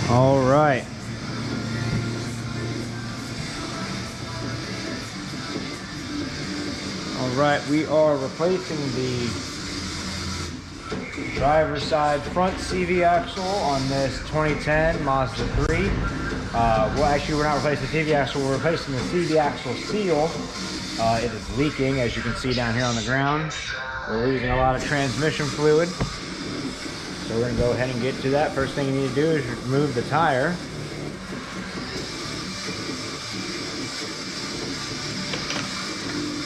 All right. All right, we are replacing the driver's side front CV axle on this 2010 Mazda 3. Well, actually, we're not replacing the CV axle, we're replacing the CV axle seal. It is leaking, as you can see down here on the ground. We're losing a lot of transmission fluid. So we're gonna go ahead and get to that. First thing you need to do is remove the tire.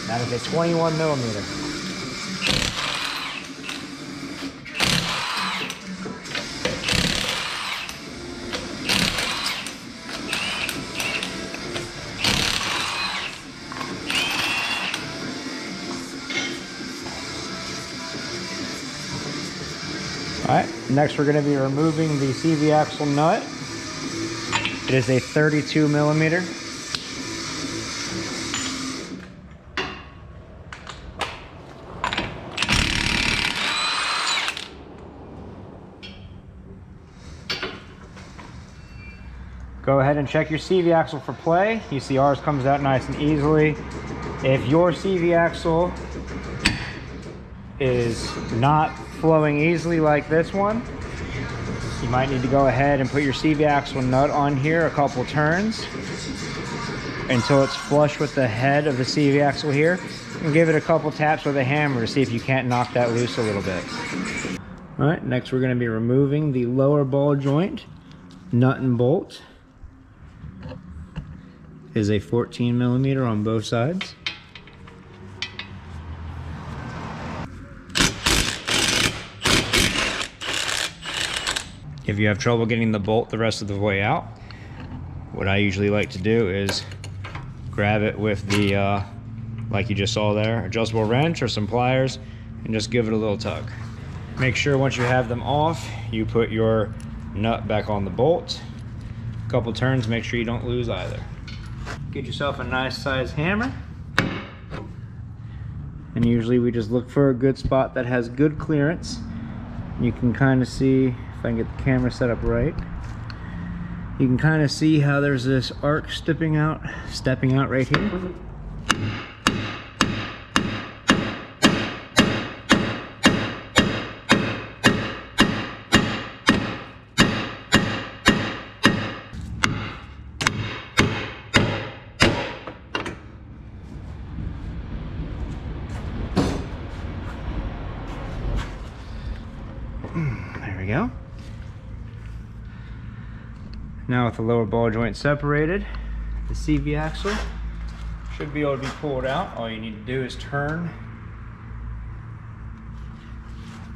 That is a 21 millimeter. All right, next we're going to be removing the CV axle nut. It is a 32 millimeter. Go ahead and check your CV axle for play. You see ours comes out nice and easily. If your CV axle is not flowing easily like this one, you might need to go ahead and put your CV axle nut on here a couple turns until it's flush with the head of the CV axle here, and give it a couple taps with a hammer to see if you can't knock that loose a little bit. All right, next we're going to be removing the lower ball joint nut and bolt. It is a 14 millimeter on both sides. If you have trouble getting the bolt the rest of the way out, what I usually like to do is grab it with the, like you just saw there, adjustable wrench or some pliers, and just give it a little tug. Make sure once you have them off, you put your nut back on the bolt. A couple turns, make sure you don't lose either. Get yourself a nice size hammer. And usually we just look for a good spot that has good clearance. You can kind of see, if I can get the camera set up right, you can kind of see how there's this arc stepping out right here. There we go. Now with the lower ball joint separated, the CV axle should be able to be pulled out. All you need to do is turn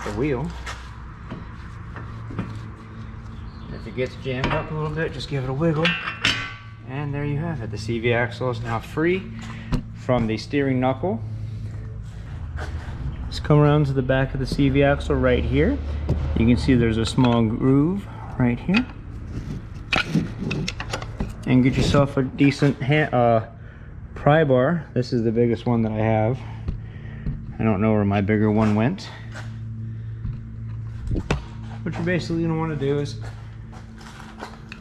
the wheel. If it gets jammed up a little bit, just give it a wiggle. And there you have it. The CV axle is now free from the steering knuckle. Let's come around to the back of the CV axle right here. You can see there's a small groove right here. And get yourself a decent pry bar. This is the biggest one that I have. I don't know where my bigger one went. What you're basically gonna want to do is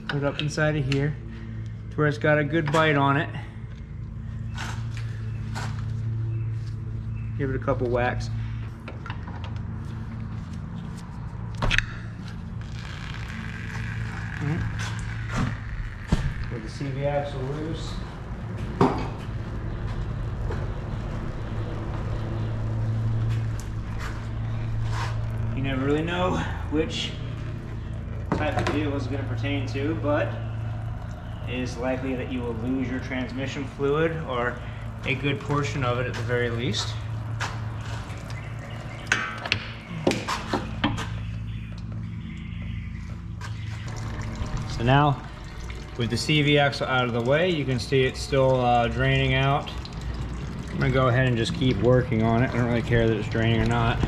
put it up inside of here to where it's got a good bite on it. Give it a couple whacks. With the CV axle loose. You never really know which type of vehicle is going to pertain to, but it is likely that you will lose your transmission fluid, or a good portion of it at the very least. So now, with the CV axle out of the way, you can see it's still draining out. I'm gonna go ahead and just keep working on it. I don't really care that it's draining or not.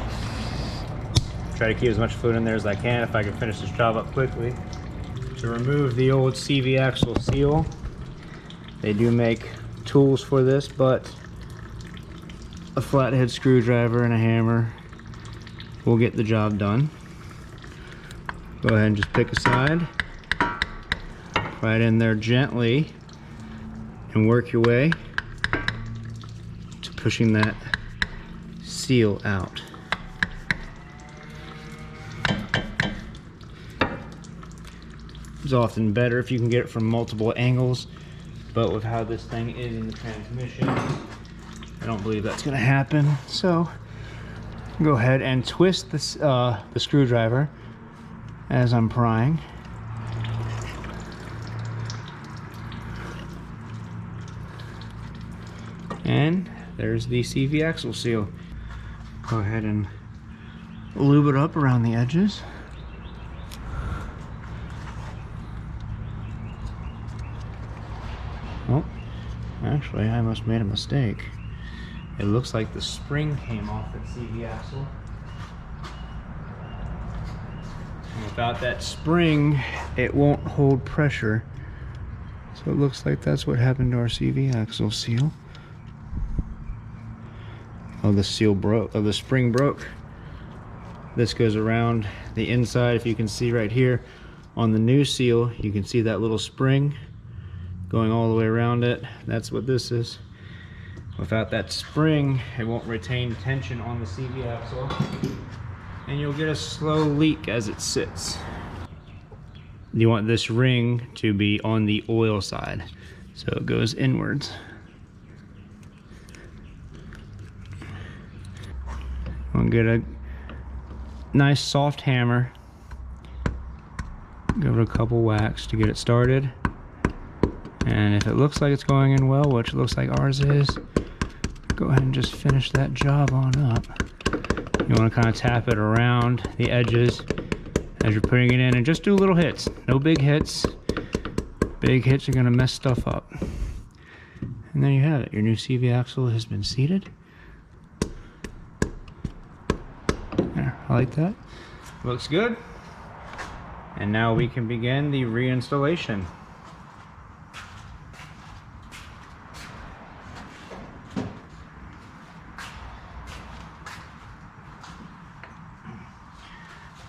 Try to keep as much fluid in there as I can if I can finish this job up quickly. To remove the old CV axle seal, they do make tools for this, but a flathead screwdriver and a hammer will get the job done. Go ahead and just pick a side right in there gently and work your way to pushing that seal out. It's often better if you can get it from multiple angles, but with how this thing is in the transmission, I don't believe that's going to happen. So go ahead and twist this, the screwdriver as I'm prying. And there's the CV axle seal. Go ahead and lube it up around the edges. Oh, actually, I must have made a mistake. It looks like the spring came off that CV axle. And without that spring, it won't hold pressure. So it looks like that's what happened to our CV axle seal. Oh, the seal broke. Oh, the spring broke. This goes around the inside. If you can see right here on the new seal, you can see that little spring going all the way around it. That's what this is. Without that spring, it won't retain tension on the CV axle, and you'll get a slow leak as it sits. You want this ring to be on the oil side, so it goes inwards. I'll get a nice soft hammer, give it a couple whacks to get it started, and if it looks like it's going in well, which looks like ours is, go ahead and just finish that job on up. You want to kind of tap it around the edges as you're putting it in, and just do little hits. No big hits. Big hits are going to mess stuff up. And there you have it. Your new CV axle has been seated. There, I like that. Looks good. And now we can begin the reinstallation.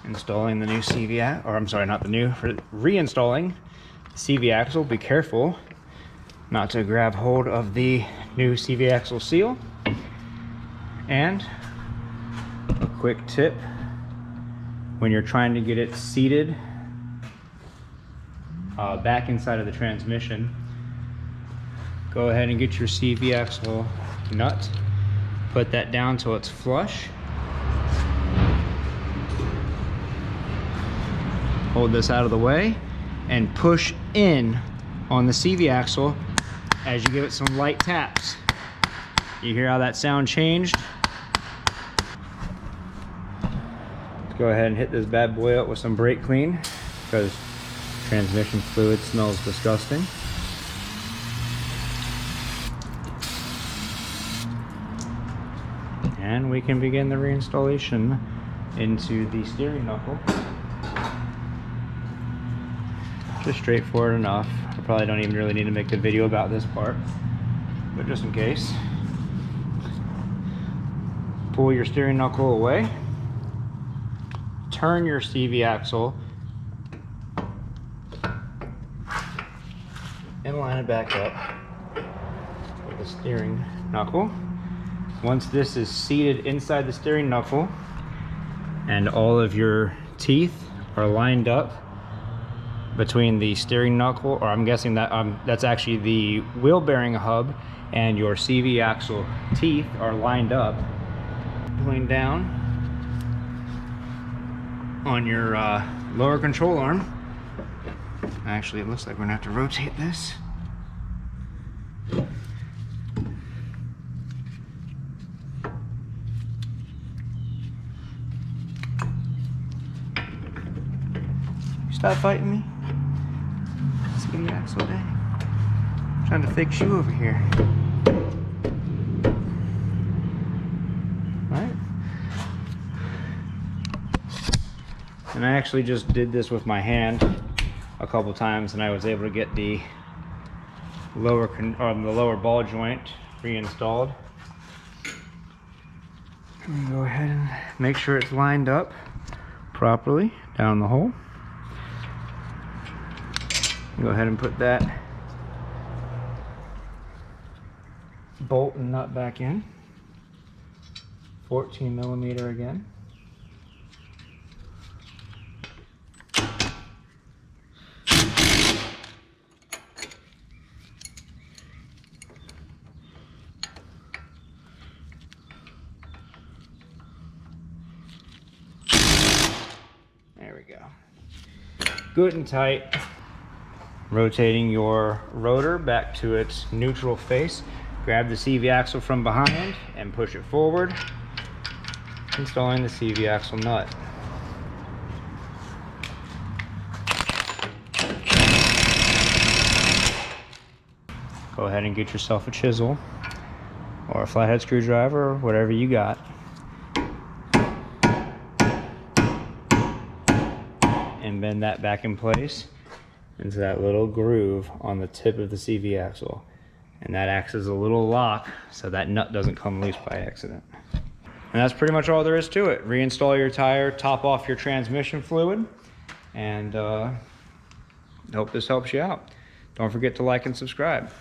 Installing the new CV axle, or I'm sorry, not the new, reinstalling the CV axle. Be careful not to grab hold of the new CV axle seal. And a quick tip, when you're trying to get it seated back inside of the transmission, go ahead and get your CV axle nut, put that down till it's flush. Hold this out of the way and push in on the CV axle as you give it some light taps. You hear how that sound changed? Let's go ahead and hit this bad boy up with some brake clean, because transmission fluid smells disgusting. And we can begin the reinstallation into the steering knuckle. Just straightforward enough. I probably don't even really need to make the video about this part, but just in case. Pull your steering knuckle away. Turn your CV axle and line it back up with the steering knuckle. Once this is seated inside the steering knuckle and all of your teeth are lined up between the steering knuckle, or I'm guessing that that's actually the wheel bearing hub, and your CV axle teeth are lined up, pulling down on your lower control arm. Actually, it looks like we're gonna have to rotate this. Stop fighting me. CV axle day. I'm trying to fix you over here. Right? And I actually just did this with my hand a couple times, and I was able to get the lower ball joint reinstalled. I'm gonna go ahead and make sure it's lined up properly down the hole. Go ahead and put that bolt and nut back in. 14 millimeter again. There we go. Good and tight. Rotating your rotor back to its neutral face. Grab the CV axle from behind and push it forward. Installing the CV axle nut. Go ahead and get yourself a chisel or a flathead screwdriver or whatever you got. And bend that back in place into that little groove on the tip of the CV axle. And that acts as a little lock so that nut doesn't come loose by accident. And that's pretty much all there is to it. Reinstall your tire, top off your transmission fluid, and hope this helps you out. Don't forget to like and subscribe.